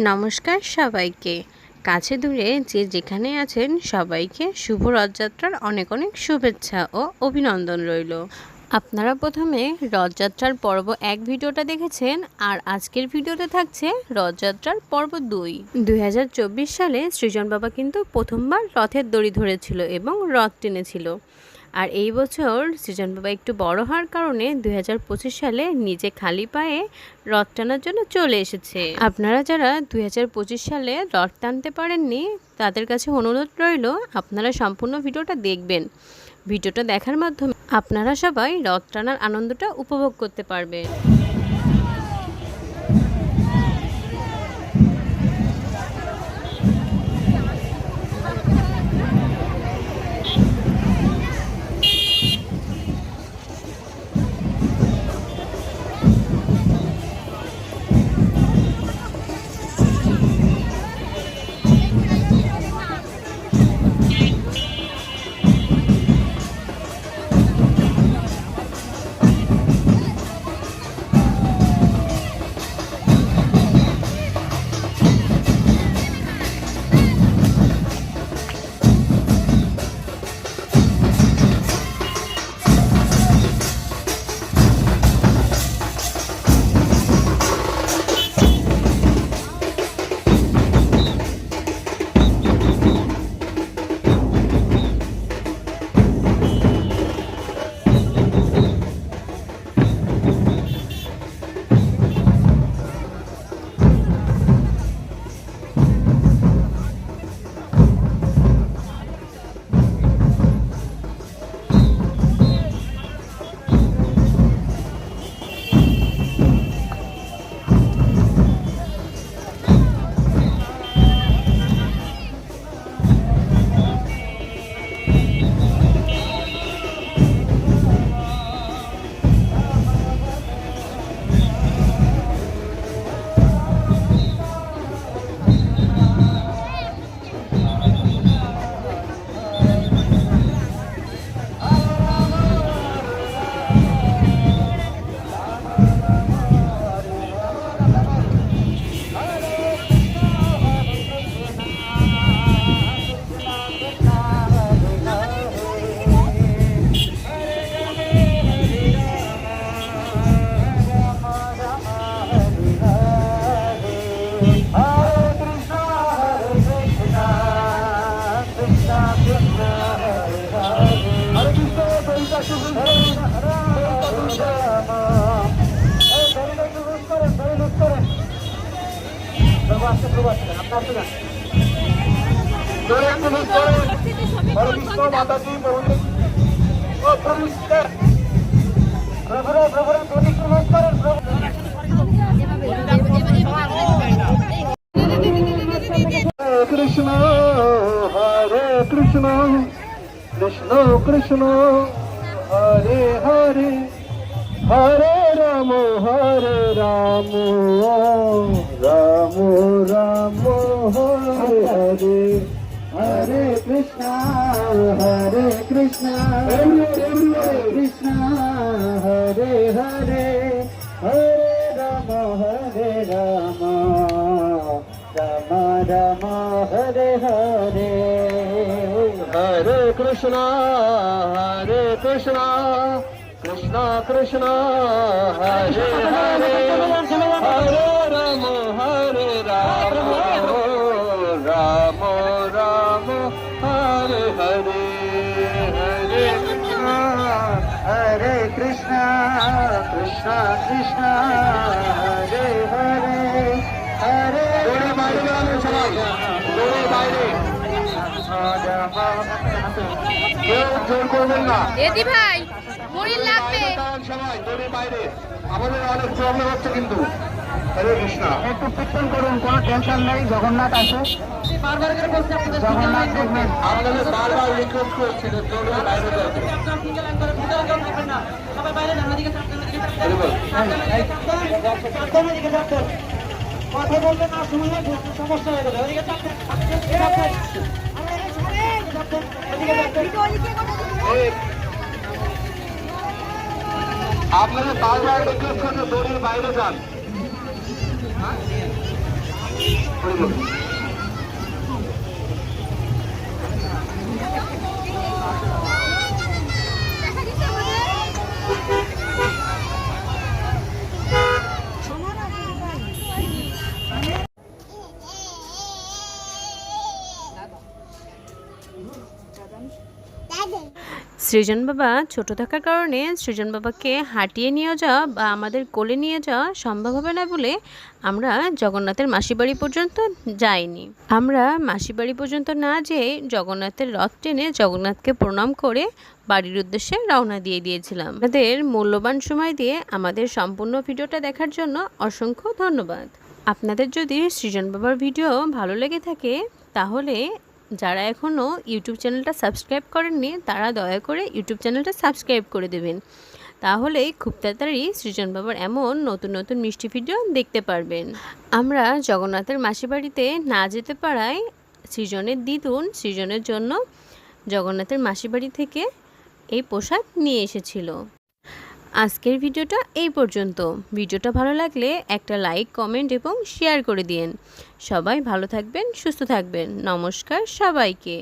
নমস্কার সবাইকে। কাছে দূরে যে যেখানে আছেন সবাইকে শুভ রথযাত্রার অনেক অনেক শুভেচ্ছা ও অভিনন্দন রইল। আপনারা প্রথমে রথযাত্রার পর্ব 1 ভিডিওটা দেখেছেন, আর আজকের ভিডিওতে থাকছে রথযাত্রার পর্ব 2। 2024 সালে সৃজন বাবা কিন্তু প্রথমবার রথের দড়ি ধরেছিল এবং রথ টেনেছিল। আর এই বছর সৃজন বাবা একটু বড় হওয়ার কারণে 2025 সালে নিজে খালি পায়ে রথ টানার জন্য চলে এসেছে। আপনারা যারা 2025 সালে রথ টানতে পারেননি তাদের কাছে অনুরোধ রইল আপনারা সম্পূর্ণ ভিডিওটা দেখবেন। ভিডিওটা দেখার মাধ্যমে আপনারা সবাই রথ টানার আনন্দটা উপভোগ করতে পারবেন। कृष्ण हरे कृष्ण कृष्ण कृष्ण हरे हरे हरे राम राम राम हरे हरे हरे कृष्ण कृष्ण हरे हरे हरे राम राम राम हरे हरे हरे कृष्ण कृष्ण कृष्ण हरे हरे हरे राम राम राम हरे हरे हरे कृष्ण कृष्ण हरे हरे हरे এদি ভাই মুড়ি লাগবে সবাই দড়ির বাইরে আমাদের অনেক প্রবলেম হচ্ছে কিন্তু। হরে কৃষ্ণ একটু কীর্তন করুন, কোনো টেনশন নেই। জগন্নাথ আছে, জগন্নাথ দেখবেন। আপনাদের বারবার রিকোয়েস্ট করছি যে দড়ির বাইরে যাবে। কথা বলতে না শুনলে সমস্যা হয়ে গেল। আপনাদের বারবার রিকোয়েস্ট করছে দড়ির বাইরে যান। বলুন। সৃজন বাবা ছোট থাকার কারণে সৃজন বাবাকে হাঁটিয়ে নিয়ে যাওয়া বা আমাদের কোলে নিয়ে যাওয়া সম্ভব হবে না বলে আমরা জগন্নাথের মাসিবাড়ি পর্যন্ত যাইনি। আমরা মাসিবাড়ি পর্যন্ত না যেয়ে জগন্নাথের রথ টেনে জগন্নাথকে প্রণাম করে বাড়ির উদ্দেশ্যে রওনা দিয়ে দিয়েছিলাম। আমাদের মূল্যবান সময় দিয়ে আমাদের সম্পূর্ণ ভিডিওটা দেখার জন্য অসংখ্য ধন্যবাদ। আপনাদের যদি সৃজন বাবার ভিডিও ভালো লেগে থাকে তাহলে যারা এখনও ইউটিউব চ্যানেলটা সাবস্ক্রাইব করেননি তারা দয়া করে ইউটিউব চ্যানেলটা সাবস্ক্রাইব করে দেবেন, তাহলে খুব তাড়াতাড়ি সৃজন বাবার এমন নতুন নতুন মিষ্টি ভিডিও দেখতে পারবেন। আমরা জগন্নাথের মাসিবাড়িতে না যেতে পারায় সৃজনের দিদুন সৃজনের জন্য জগন্নাথের মাসিবাড়ি থেকে এই পোশাক নিয়ে এসেছিল। আজকের ভিডিওটা এই পর্যন্ত। ভিডিওটা ভালো লাগলে একটা লাইক, কমেন্ট এবং শেয়ার করে দিন। সবাই ভালো থাকবেন, সুস্থ থাকবেন। নমস্কার সবাইকে।